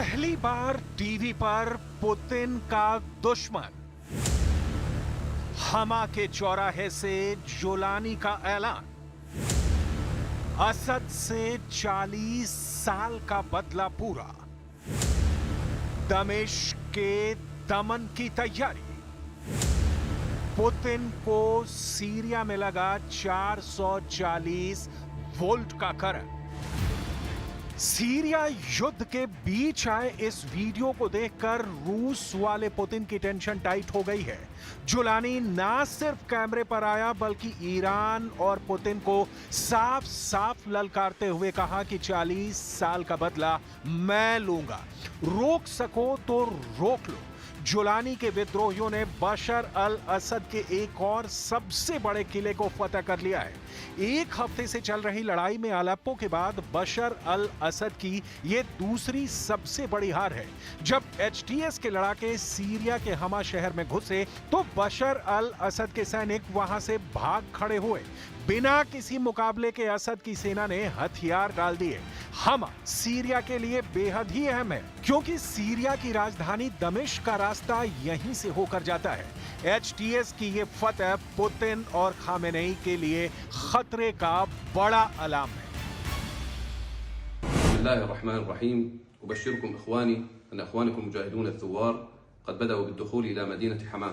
पहली बार टीवी पर पुतिन का दुश्मन। हमा के चौराहे से जोलानी का ऐलान। असद से 40 साल का बदला पूरा। दमिश्क के दमन की तैयारी। पुतिन को सीरिया में लगा 440 वोल्ट का करंट। सीरिया युद्ध के बीच आए इस वीडियो को देखकर रूस वाले पुतिन की टेंशन टाइट हो गई है। जुलानी ना सिर्फ कैमरे पर आया बल्कि ईरान और पुतिन को साफ साफ ललकारते हुए कहा कि 40 साल का बदला मैं लूंगा, रोक सको तो रोक लो। जुलानी के विद्रोहियों ने बशर अल असद के एक और सबसे बड़े किले को फतह कर लिया है। एक हफ्ते से चल रही लड़ाई में अलेप्पो के बाद बशर अल असद की यह दूसरी सबसे बड़ी हार है। जब एचटीएस के लड़ाके सीरिया के हमा शहर में घुसे तो बशर अल असद के सैनिक वहां से भाग खड़े हुए। बिना किसी मुकाबले के असद की सेना ने हथियार डाल दिए। हमा सीरिया के लिए बेहद ही अहम है क्योंकि सीरिया की राजधानी दमिश्क का रास्ता यहीं से होकर जाता है। एचटीएस की ये फतह पुतिन और खामेनेई के लिए खतरे का बड़ा अलार्म है। बिस्मिल्लाहिर्रहमानिर्रहीम। उबश्शिरुकुम इख्वानी अन इख्वानकुम मुजाहिदून अल-थुवार क़द बदअू बिद्दुखूल इला मदीनति हमा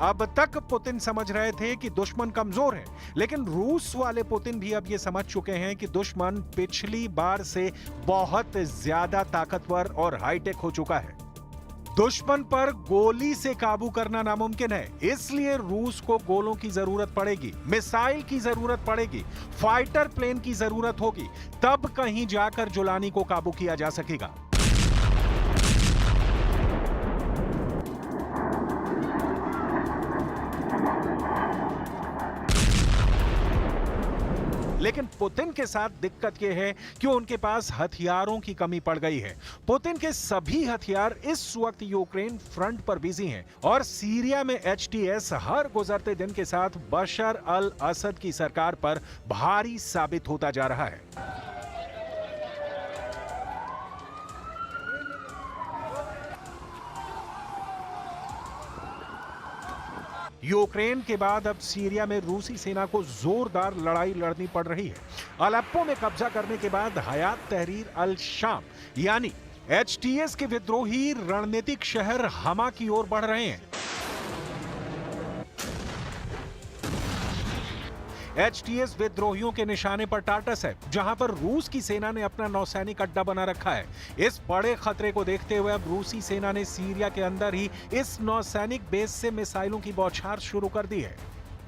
अब तक पुतिन समझ रहे थे कि दुश्मन कमजोर है, लेकिन रूस वाले पुतिन भी अब ये समझ चुके हैं कि दुश्मन पिछली बार से बहुत ज्यादा ताकतवर और हाईटेक हो चुका है। दुश्मन पर गोली से काबू करना नामुमकिन है, इसलिए रूस को गोलों की जरूरत पड़ेगी, मिसाइल की जरूरत पड़ेगी, फाइटर प्लेन की जरूरत होगी, तब कहीं जाकर जुलानी को काबू किया जा सकेगा। लेकिन पुतिन के साथ दिक्कत यह है कि उनके पास हथियारों की कमी पड़ गई है। पुतिन के सभी हथियार इस वक्त यूक्रेन फ्रंट पर बिजी हैं और सीरिया में एचटीएस हर गुजरते दिन के साथ बशर अल असद की सरकार पर भारी साबित होता जा रहा है। यूक्रेन के बाद अब सीरिया में रूसी सेना को जोरदार लड़ाई लड़नी पड़ रही है। अलेप्पो में कब्जा करने के बाद हयात तहरीर अल शाम यानी एचटीएस के विद्रोही रणनीतिक शहर हमा की ओर बढ़ रहे हैं। एचटीएस विद्रोहियों के निशाने पर टार्टस है, जहां पर रूस की सेना ने अपना नौसैनिक अड्डा बना रखा है। इस बड़े खतरे को देखते हुए अब रूसी सेना ने सीरिया के अंदर ही इस नौसैनिक बेस से मिसाइलों की बौछार शुरू कर दी है।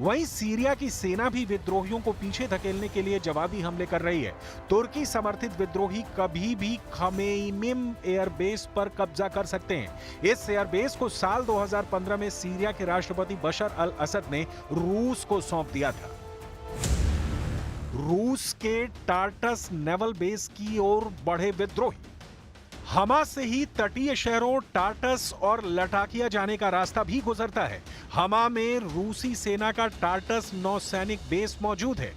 वहीं सीरिया की सेना भी विद्रोहियों को पीछे धकेलने के लिए जवाबी हमले कर रही है। तुर्की समर्थित विद्रोही कभी भी खमेइमिम एयरबेस पर कब्जा कर सकते हैं। इस एयरबेस को साल 2015 में सीरिया के राष्ट्रपति बशर अल असद ने रूस को सौंप दिया था। रूस के टार्टस नेवल बेस की ओर बढ़े विद्रोही। हमा से ही तटीय शहरों टार्टस और लटाकिया जाने का रास्ता भी गुजरता है। हमा में रूसी सेना का टार्टस नौसैनिक बेस मौजूद है।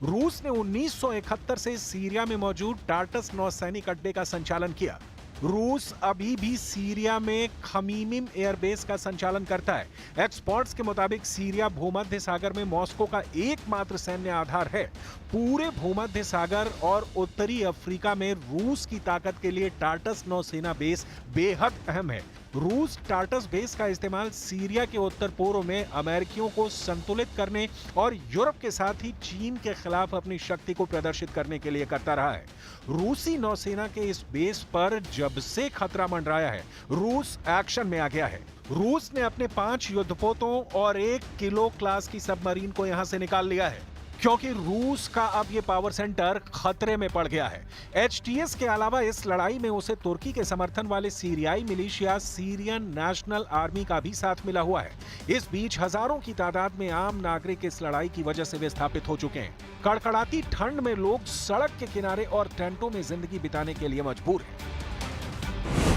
रूस ने 1971 से सीरिया में मौजूद टार्टस नौसैनिक अड्डे का संचालन किया। रूस अभी भी सीरिया में खमीमिम एयरबेस का संचालन करता है। एक्सपर्ट्स के मुताबिक सीरिया भूमध्य सागर में मॉस्को का एकमात्र सैन्य आधार है। पूरे भूमध्य सागर और उत्तरी अफ्रीका में रूस की ताकत के लिए टार्टस नौसेना बेस बेहद अहम है। रूस टार्टस बेस का इस्तेमाल सीरिया के उत्तर पूर्व में अमेरिकियों को संतुलित करने और यूरोप के साथ ही चीन के खिलाफ अपनी शक्ति को प्रदर्शित करने के लिए करता रहा है। रूसी नौसेना के इस बेस पर जब से खतरा मंडराया है, रूस एक्शन में आ गया है। रूस ने अपने 5 युद्धपोतों और 1 किलो क्लास की सबमरीन को यहां से निकाल लिया है क्योंकि रूस का अब ये पावर सेंटर खतरे में पड़ गया है। एचटीएस के अलावा इस लड़ाई में उसे तुर्की के समर्थन वाले सीरियाई मिलिशिया सीरियन नेशनल आर्मी का भी साथ मिला हुआ है। इस बीच हजारों की तादाद में आम नागरिक इस लड़ाई की वजह से विस्थापित हो चुके हैं। कड़कड़ाती ठंड में लोग सड़क के किनारे और टेंटों में जिंदगी बिताने के लिए मजबूर हैं।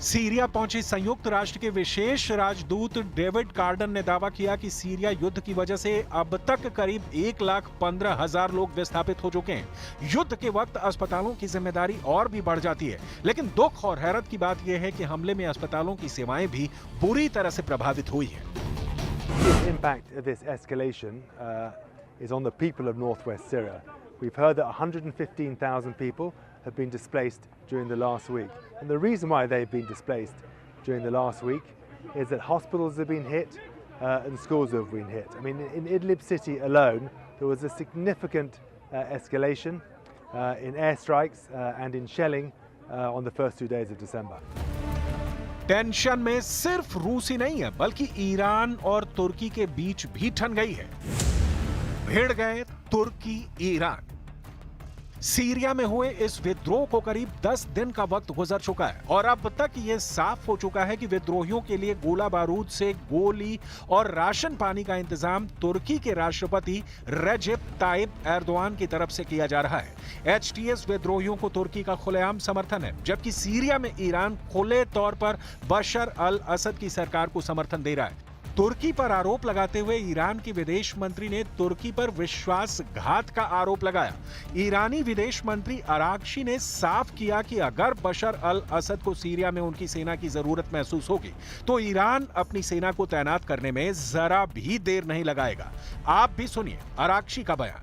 सीरिया पहुंचे संयुक्त राष्ट्र के विशेष राजदूत डेविड कार्डन ने दावा किया कि सीरिया युद्ध की वजह से अब तक करीब 1,15,000 लोग विस्थापित हो चुके हैं। युद्ध के वक्त अस्पतालों की जिम्मेदारी और भी बढ़ जाती है, लेकिन दुख और हैरत की बात यह है कि हमले में अस्पतालों की सेवाएं भी बुरी तरह से प्रभावित हुई हैं। The impact of this escalation is on the people of northwest Syria. We've heard that 115,000 people have been displaced during the last week. And the reason why they've been displaced during the last week is that hospitals have been hit and schools have been hit. I mean, in Idlib city alone, there was a significant escalation in airstrikes and in shelling on the first 2 days of December. Tension में सिर्फ रूस ही नहीं है, बल्कि Iran और तुर्की के बीच भी ठन गई है। भिड़ गए तुर्की ईरान। सीरिया में हुए इस विद्रोह को करीब 10 दिन का वक्त गुजर चुका है और अब तक ये साफ हो चुका है कि विद्रोहियों के लिए गोला बारूद से गोली और राशन पानी का इंतजाम तुर्की के राष्ट्रपति रेजेप ताइप एर्दोआन की तरफ से किया जा रहा है। एचटीएस विद्रोहियों को तुर्की का खुलेआम समर्थन है, जबकि सीरिया में ईरान खुले तौर पर बशर अल असद की सरकार को समर्थन दे रहा है। तुर्की पर आरोप लगाते हुए ईरान के विदेश मंत्री ने तुर्की पर विश्वासघात का आरोप लगाया। ईरानी विदेश मंत्री अरागची ने साफ किया कि अगर बशर अल असद को सीरिया में उनकी सेना की जरूरत महसूस होगी तो ईरान अपनी सेना को तैनात करने में जरा भी देर नहीं लगाएगा। आप भी सुनिए अरागची का बयान।